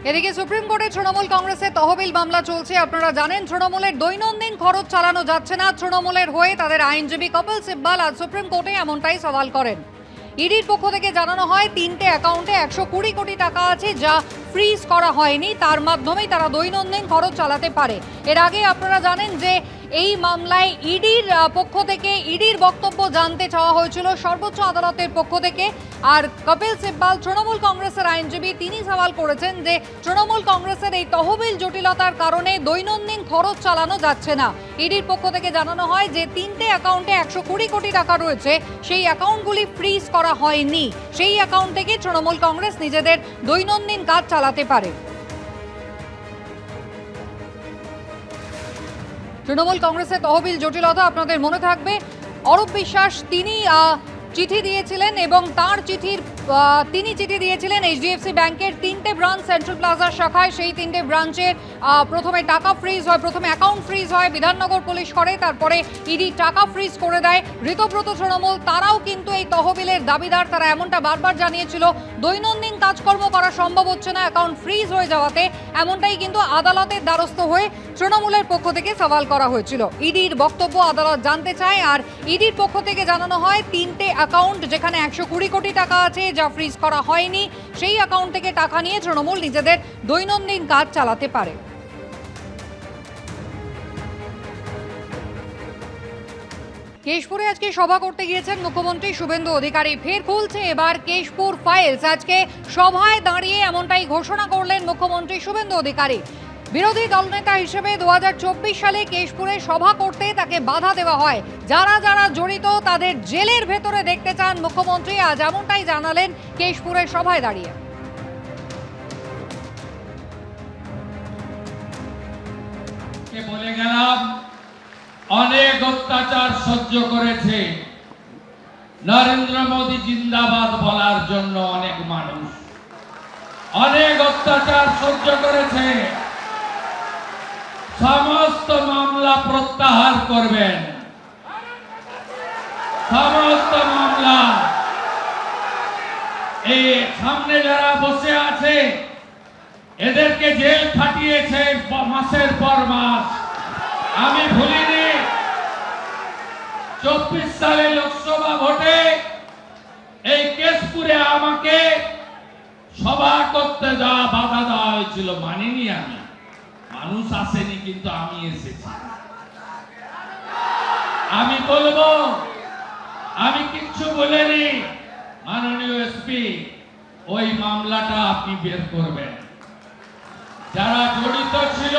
এদিকে সুপ্রিম কোর্টে তৃণমূল কংগ্রেসের তহবিল মামলা চলছে। আপনারা জানেন তৃণমূলের দৈনন্দিন খরচ চালানো যাচ্ছে না। তৃণমূলের হয়ে তাদের আইনজীবী কপিল সিব্বল আজ সুপ্রিম কোর্টে এমনটাই সওয়াল করেন। ইডির পক্ষ থেকে জানানো হয় 3টে অ্যাকাউন্টে 120 কোটি টাকা আছে যা ফ্রিজ করা হয়নি, তার মাধ্যমেই তারা দৈনন্দিন খরচ চালাতে পারে। এর আগে আপনারা জানেন যে এই মামলায় ইডির পক্ষ থেকে ইডির বক্তব্য জানতে চাওয়া হয়েছিল সর্বোচ্চ আদালতের পক্ষ থেকে। আর কপিল সিব্বল তৃণমূল কংগ্রেসের আইনজীবী তিনি সওয়াল করেছেন যে তৃণমূল কংগ্রেসের এই তহবিল জটিলতার কারণে দৈনন্দিন খরচ চালানো যাচ্ছে না। ইডির পক্ষ থেকে জানানো হয় যে 3টে অ্যাকাউন্টে 120 কোটি টাকা রয়েছে, সেই অ্যাকাউন্টগুলি ফ্রিজ করা হয়নি। সেই অ্যাকাউন্ট থেকে তৃণমূল কংগ্রেস নিজেদের দৈনন্দিন কাজ চালাতে পারে। তৃণমূল কংগ্রেসের তহবিল জটিলতা আপনাদের মনে থাকবে, অরূপ বিশ্বাস তিনি চিঠি দিয়েছিলেন এবং তার তিনি চিঠি দিয়েছিলেন এইচডিএফসি ব্যাংকের 3টে ব্রাঞ্চ সেন্ট্রাল প্লাজার শাখায়। সেই 3টে ব্রাঞ্চের প্রথমে টাকা ফ্রিজ হয়, প্রথমে অ্যাকাউন্ট ফ্রিজ হয়, বিধাননগর পুলিশ করে, তারপরে ইডি টাকা ফ্রিজ করে দেয়। ঋতব্রত তৃণমূল তারাও কিন্তু এই তহবিলের দাবিদার। তারা এমনটা বারবার জানিয়েছিল দৈনন্দিন কাজকর্ম করা সম্ভব হচ্ছে না অ্যাকাউন্ট ফ্রিজ হয়ে যাওয়াতে। এমনটাই কিন্তু আদালতের দ্বারস্থ হয়ে তৃণমূলের পক্ষ থেকে সওয়াল করা হয়েছিল। ইডির বক্তব্য আদালত জানতে চায়, আর ইডির পক্ষ থেকে জানানো হয় 3টে অ্যাকাউন্ট যেখানে 120 কোটি টাকা আছে যা ফ্রিজ করা হয়নি, সেই অ্যাকাউন্ট থেকে টাকা নিয়ে তৃণমূল নিজেদের দৈনন্দিন কাজ চালাতে পারে। কেশপুরে আজকে সভা করতে গিয়েছেন মুখ্যমন্ত্রী শুভেন্দু অধিকারী। ফের খুলছে এবার কেশপুর ফাইলস। আজকে সভায় দাঁড়িয়ে এমনটাই ঘোষণা করলেন মুখ্যমন্ত্রী শুভেন্দু অধিকারী। বিরোধী দলনেতা হিসেবে 2024 সালে কেশপুরে সভা করতে তাকে বাধা দেওয়া হয়। যারা যারা জড়িত তাদের জেলের ভেতরে দেখতে চান মুখ্যমন্ত্রী। আজ এমনটাই জানালেন কেশপুরের সভায় দাঁড়িয়ে। বলে গেলাম অনেক অত্যাচার সহ্য করেছে, নরেন্দ্র মোদী জিন্দাবাদ বলার জন্য অনেক মানুষ অনেক অত্যাচার সহ্য করেছে। সমস্ত মামলা প্রত্যাহার করবেন, সমস্ত মামলা। এই সামনে যারা বসে আছে এদেরকে জেল খাটিয়েছে মাসের পর মাস। আমি ভুলিনি 24 সালে লোকসভা ভোটে এই কেশপুরে আমাকে সভা করতে যাওয়া বাধা দেওয়া হয়েছিল, মানিনি আমি। মানুষ আসেনি কিন্তু আমি এসেছি। আমি বলবো আমি কিচ্ছু বলিনি। মাননীয় এসপি ওই মামলাটা আপনি বের করবেন। যারা জড়িত ছিল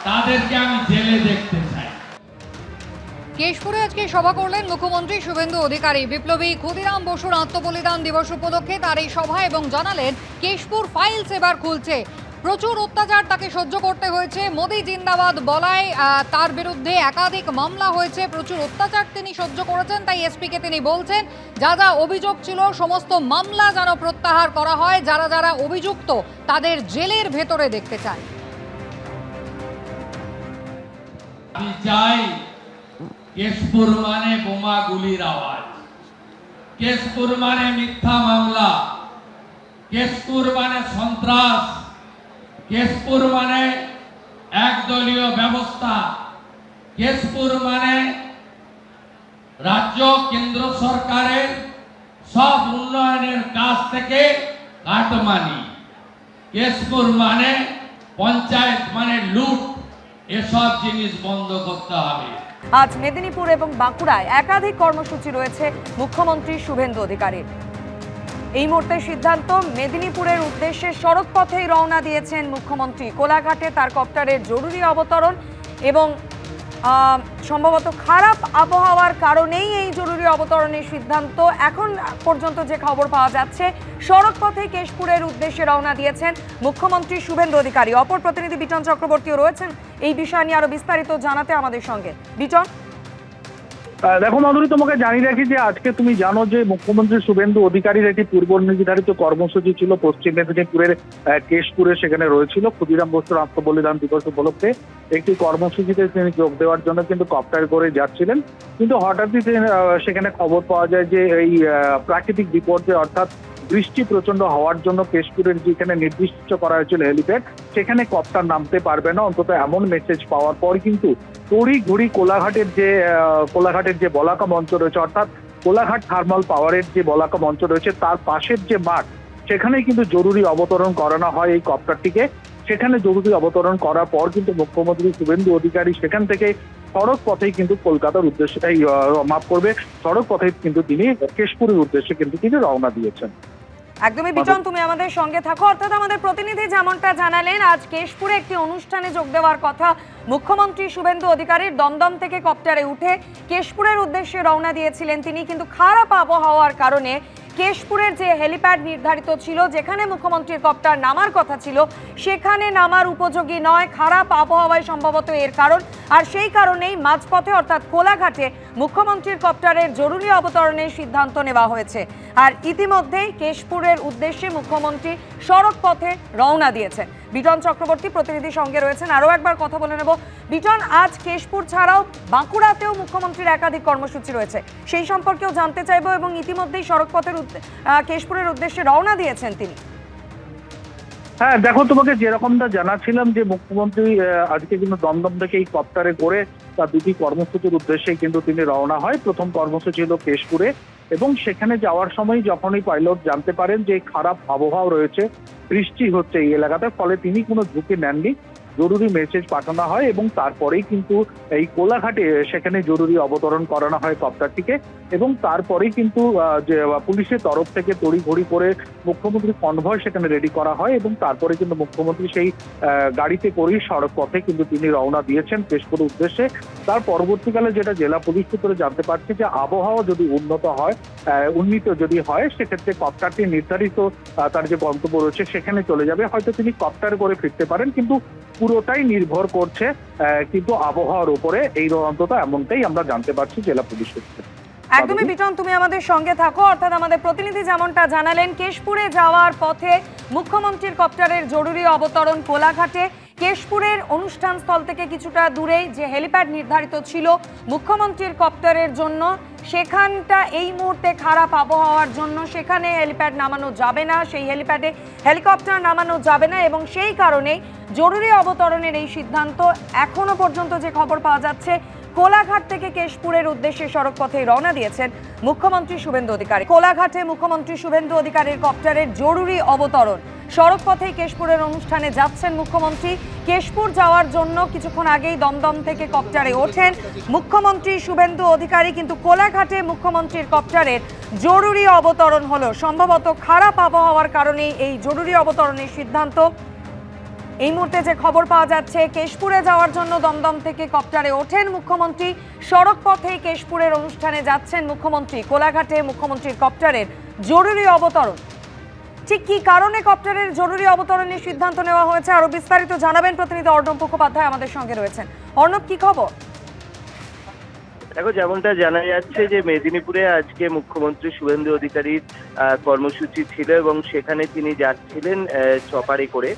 তাদেরকে আমি জেলে দেখতে চাই। কেশপুরে আজকে সভা করলেন মুখ্যমন্ত্রী শুভেন্দু অধিকারী। বিপ্লবী ক্ষুদিরাম বসুর আত্মবলিদান দিবস উপলক্ষে তার এই সভা এবং জানালেন কেশপুর ফাইলস এবার খুলছে। প্রচুর অত্যাচার তাকে সহ্য করতে হয়েছে। মোদী জিন্দাবাদ বলায় তার বিরুদ্ধে একাধিক মামলা হয়েছে। প্রচুর অত্যাচার তিনি সহ্য করেছেন, তাই এসপিকে তিনি বলছেন যা যা অভিযোগ ছিল সমস্ত মামলা যেন প্রত্যাহার করা হয়। যারা যারা অভিযুক্ত তাদের জেলের ভেতরে দেখতে চায়। আমি চাই কেশপুর মানে বোমা গুলির আওয়াজ, কেশপুর মানে মিথ্যা মামলা, কেশপুর মানে সন্ত্রাস, কেশপুর মানে একদলীয় ব্যবস্থা, কেশপুর মানে রাজ্য কেন্দ্র সরকারের সব উন্নয়নের কাজ থেকে কাটমানি, কেশপুর মানে পঞ্চায়েত মানে লুট। এসব জিনিস বন্ধ করতে হবে। আজ মেদিনীপুর এবং বাঁকুড়ায় একাধিক কর্মসূচি রয়েছে মুখ্যমন্ত্রী শুভেন্দু অধিকারীর। এই মুহূর্তে সিদ্ধান্ত, মেদিনীপুরের উদ্দেশ্যে সড়ক পথেই রওনা দিয়েছেন মুখ্যমন্ত্রী। কোলাঘাটে তার কপ্টারের জরুরি অবতরণ এবং সম্ভবত খারাপ আবহাওয়ার কারণেই এই জরুরি অবতরণের সিদ্ধান্ত। এখন পর্যন্ত যে খবর পাওয়া যাচ্ছে সড়ক পথে কেশপুরের উদ্দেশ্যে রওনা দিয়েছেন মুখ্যমন্ত্রী শুভেন্দু অধিকারী। অপর প্রতিনিধি বিটন চক্রবর্তীও রয়েছেন এই বিষয় নিয়ে আরো বিস্তারিত জানাতে আমাদের সঙ্গে। বিটন, দেখো মাধুরী, তোমাকে জানিয়ে রাখি যে আজকে তুমি জানো যে মুখ্যমন্ত্রী শুভেন্দু অধিকারীর একটি পূর্ব নির্ধারিত কর্মসূচি ছিল পশ্চিম মেদিনীপুরের কেশপুরে। সেখানে রয়েছিল ক্ষুদিরাম বসুর আত্মবলিদান দিবস উপলক্ষে একটি কর্মসূচিতে তিনি যোগ দেওয়ার জন্য কিন্তু কপ্টার করে যাচ্ছিলেন। কিন্তু হঠাৎই সেখানে খবর পাওয়া যায় যে এই প্রাকৃতিক বিপর্যয় অর্থাৎ বৃষ্টি প্রচন্ড হওয়ার জন্য কেশপুরের যেখানে নির্দিষ্ট করা হয়েছিল হেলিপ্যাড, সেখানে কপ্টার নামতে পারবে না, অন্তত এমন মেসেজ পাওয়ার পর কিন্তু তড়িঘড়ি কোলাঘাটের যে বলাকা মঞ্চ রয়েছে, অর্থাৎ কোলাঘাট থার্মাল পাওয়ারের যে বলাকা মঞ্চ রয়েছে তার পাশের যে মাঠ, সেখানে কিন্তু জরুরি অবতরণ করানো হয় এই কপ্টারটিকে। সেখানে জরুরি অবতরণ করার পর কিন্তু মুখ্যমন্ত্রী শুভেন্দু অধিকারী সেখান থেকে সড়ক পথেই কিন্তু কলকাতার উদ্দেশ্যে সড়ক পথে কিন্তু তিনি কেশপুরের উদ্দেশ্যে কিন্তু তিনি রওনা দিয়েছেন। একদমই বিজন, তুমি আমাদের সঙ্গে থাকো। অর্থাৎ আমাদের প্রতিনিধি যেমনটা জানালেন, আজ কেশপুরে একটি অনুষ্ঠানে যোগ দেওয়ার কথা মুখ্যমন্ত্রী শুভেন্দু অধিকারীর। দমদম থেকে কপ্টারে উঠে কেশপুরের উদ্দেশ্যে রওনা দিয়েছিলেন তিনি, কিন্তু খারাপ আবহাওয়ার কারণে কেশপুরের যে হেলিপ্যাড নির্ধারিত ছিল, যেখানে মুখ্যমন্ত্রীর কপ্টার নামার কথা ছিল, সেখানে নামার উপযোগী নয়। খারাপ আবহাওয়ায় সম্ভবত এর কারণ, আর সেই কারণেই মাঝপথে অর্থাৎ কোলাঘাটে মুখ্যমন্ত্রীর কপ্টারের জরুরি অবতরণের সিদ্ধান্ত নেওয়া হয়েছে। আর ইতিমধ্যেই কেশপুরের উদ্দেশ্যে মুখ্যমন্ত্রী সড়ক পথে রওনা দিয়েছেন। বিটন চক্রবর্তী প্রতিনিধির সঙ্গে রয়েছেন, আরও একবার কথা বলে নেব। বিটন, আজ কেশপুর ছাড়াও বাঁকুড়াতেও মুখ্যমন্ত্রীর একাধিক কর্মসূচি রয়েছে, সেই সম্পর্কেও জানতে চাইবো। এবং ইতিমধ্যেই সড়ক পথের কেশপুরের উদ্দেশ্যে রওনা দিয়েছেন তিনি। হ্যাঁ দেখো, তোমাকে যেরকমটা জানাচ্ছিলাম যে মুখ্যমন্ত্রী আজকে কিন্তু দমদম থেকে এই কপ্টারে করে তার দুটি কর্মসূচির উদ্দেশ্যে কিন্তু তিনি রওনা হয়। প্রথম কর্মসূচি হলো কেশপুরে, এবং সেখানে যাওয়ার সময় যখনই পাইলট জানতে পারেন যে খারাপ আবহাওয়া রয়েছে, বৃষ্টি হচ্ছে এই এলাকাতে, ফলে তিনি কোনো ঝুঁকি নেননি। জরুরি মেসেজ পাঠানো হয় এবং তারপরেই কিন্তু এই কোলাঘাটে সেখানে জরুরি অবতরণ করানো হয় কপ্টারটিকে। এবং তারপরেই কিন্তু যে পুলিশের তরফ থেকে তড়িঘড়ি করে মুখ্যমন্ত্রী কনভয় সেখানে রেডি করা হয়, এবং তারপরে কিন্তু মুখ্যমন্ত্রী সেই গাড়িতে করেই সড়ক পথে কিন্তু তিনি রওনা দিয়েছেন কেশপুরের উদ্দেশ্যে। তার পরবর্তীকালে যেটা জেলা পুলিশ সূত্রে জানতে পারছে যে আবহাওয়া যদি উন্নীত যদি হয়, সেক্ষেত্রে কপ্টারটি নির্ধারিত তার যে গন্তব্য রয়েছে সেখানে চলে যাবে। হয়তো তিনি কপ্টারে করে ফিরতে পারেন, কিন্তু পুরোটাই নির্ভর করছে কিন্তু আবহাওয়ার উপরে, এই অন্তত এমনটাই আমরা জানতে পারছি জেলা পুলিশ সূত্রে। একদমই বিটন, তুমি আমাদের সঙ্গে থাকো। অর্থাৎ আমাদের প্রতিনিধি যেমনটা জানালেন, কেশপুরে যাওয়ার পথে মুখ্যমন্ত্রীর কপ্টারের জরুরি অবতরণ কোলাঘাটে। কেশপুরের অনুষ্ঠান স্থল থেকে কিছুটা দূরেই যে হেলিপ্যাড নির্ধারিত ছিল মুখ্যমন্ত্রীর কপ্টারের জন্য, সেখানটা এই মুহূর্তে খারাপ আবহাওয়ার জন্য সেখানে হেলিপ্যাড নামানো যাবে না, সেই হেলিপ্যাডে হেলিকপ্টার নামানো যাবে না, এবং সেই কারণেই জরুরি অবতরণের এই সিদ্ধান্ত। এখনো পর্যন্ত যে খবর পাওয়া যাচ্ছে, কোলাঘাট থেকে কেশপুরের উদ্দেশ্যে সড়ক পথে রওনা দিয়েছেন মুখ্যমন্ত্রী শুভেন্দু অধিকারী। কোলাঘাটে মুখ্যমন্ত্রী শুভেন্দু অধিকারীর কপ্টারের জরুরি অবতরণ। সড়ক পথেই কেশপুরের অনুষ্ঠানে যাচ্ছেন মুখ্যমন্ত্রী। কেশপুর যাওয়ার জন্য কিছুক্ষণ আগেই দমদম থেকে কপ্টারে ওঠেন মুখ্যমন্ত্রী শুভেন্দু অধিকারী, কিন্তু কোলাঘাটে মুখ্যমন্ত্রীর কপ্টারের জরুরি অবতরণ হলো। সম্ভবত খারাপ আবহাওয়ার কারণেই এই জরুরি অবতরণের সিদ্ধান্ত। এই মুহূর্তে যে খবর পাওয়া যাচ্ছে, কেশপুরে যাওয়ার জন্য দমদম থেকে কপ্টারে ওঠেন মুখ্যমন্ত্রী, সড়ক পথেই কেশপুরের অনুষ্ঠানে যাচ্ছেন মুখ্যমন্ত্রী। কোলাঘাটে মুখ্যমন্ত্রীর কপ্টারের জরুরি অবতরণ। ঠিক কি কারণে কপ্টারের জরুরি অবতরণের সিদ্ধান্ত নেওয়া হয়েছে, আরো বিস্তারিত জানাবেন প্রতিনিধি অর্ণব মুখোপাধ্যায় আমাদের সঙ্গে রয়েছেন। অর্ণব, কি খবর? দেখো, যেমনটা জানা যাচ্ছে যে মেদিনীপুরে আজকে মুখ্যমন্ত্রী শুভেন্দু অধিকারীর কর্মসূচি ছিল, এবং সেখানে তিনি যাচ্ছিলেন চপারে করে।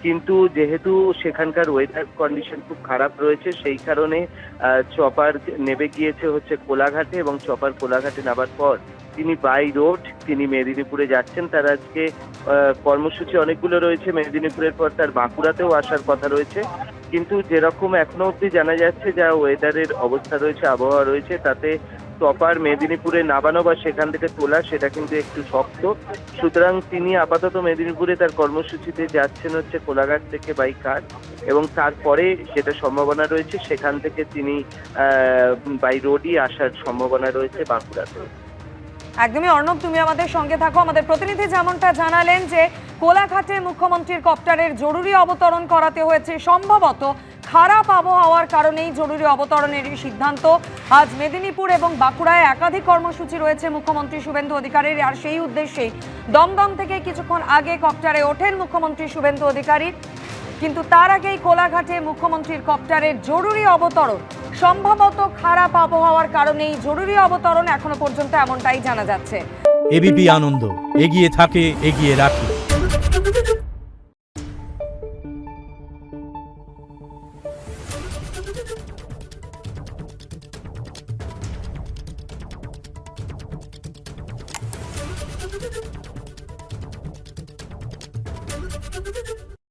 কিন্তু যেহেতু সেখানকার ওয়েদার কন্ডিশন খুব খারাপ রয়েছে, সেই কারণে চপার নেমে গিয়েছে হচ্ছে কোলাঘাটে, এবং চপার কোলাঘাটে নামার পর তিনি বাই রোড তিনি মেদিনীপুরে যাচ্ছেন। তার আজকে কর্মসূচি অনেকগুলো রয়েছে। মেদিনীপুরের পর তার বাঁকুড়াতেও আসার কথা রয়েছে, কিন্তু যেরকম এখনো অবধি জানা যাচ্ছে যা ওয়েদারের অবস্থা রয়েছে, আবহাওয়া রয়েছে, তাতে চপার মেদিনীপুরে নামানো বা সেখান থেকে তোলা সেটা কিন্তু একটু শক্ত। সুতরাং তিনি আপাতত মেদিনীপুরে তার কর্মসূচিতে যাচ্ছেন হচ্ছে কোলাঘাট থেকে বাই কার, এবং তারপরে যেটা সম্ভাবনা রয়েছে সেখান থেকে তিনি বাই রোডই আসার সম্ভাবনা রয়েছে বাঁকুড়াতে। একদমই অর্ণব, তুমি আমাদের সঙ্গে থাকো। আমাদের প্রতিনিধি যেমনটা জানালেন যে কোলাঘাটে মুখ্যমন্ত্রীর কপ্টারের জরুরি অবতরণ করাতে হয়েছে, সম্ভবত খারাপ আবহাওয়ার কারণেই জরুরি অবতরণের সিদ্ধান্ত। আজ মেদিনীপুর এবং বাঁকুড়ায় একাধিক কর্মসূচি রয়েছে মুখ্যমন্ত্রী শুভেন্দু অধিকারীর, আর সেই উদ্দেশ্যেই দমদম থেকে কিছুক্ষণ আগে কপ্টারে ওঠেন মুখ্যমন্ত্রী শুভেন্দু অধিকারী। কিন্তু তার আগেই কোলাঘাটে মুখ্যমন্ত্রীর কপ্টারের জরুরি অবতরণ। সম্ভবত খারাপ আবহাওয়ার কারণেই জরুরি অবতরণ, এখনো পর্যন্ত এমনটাই জানা যাচ্ছে। এবিপি আনন্দ, এগিয়ে থাকে, এগিয়ে রাখে।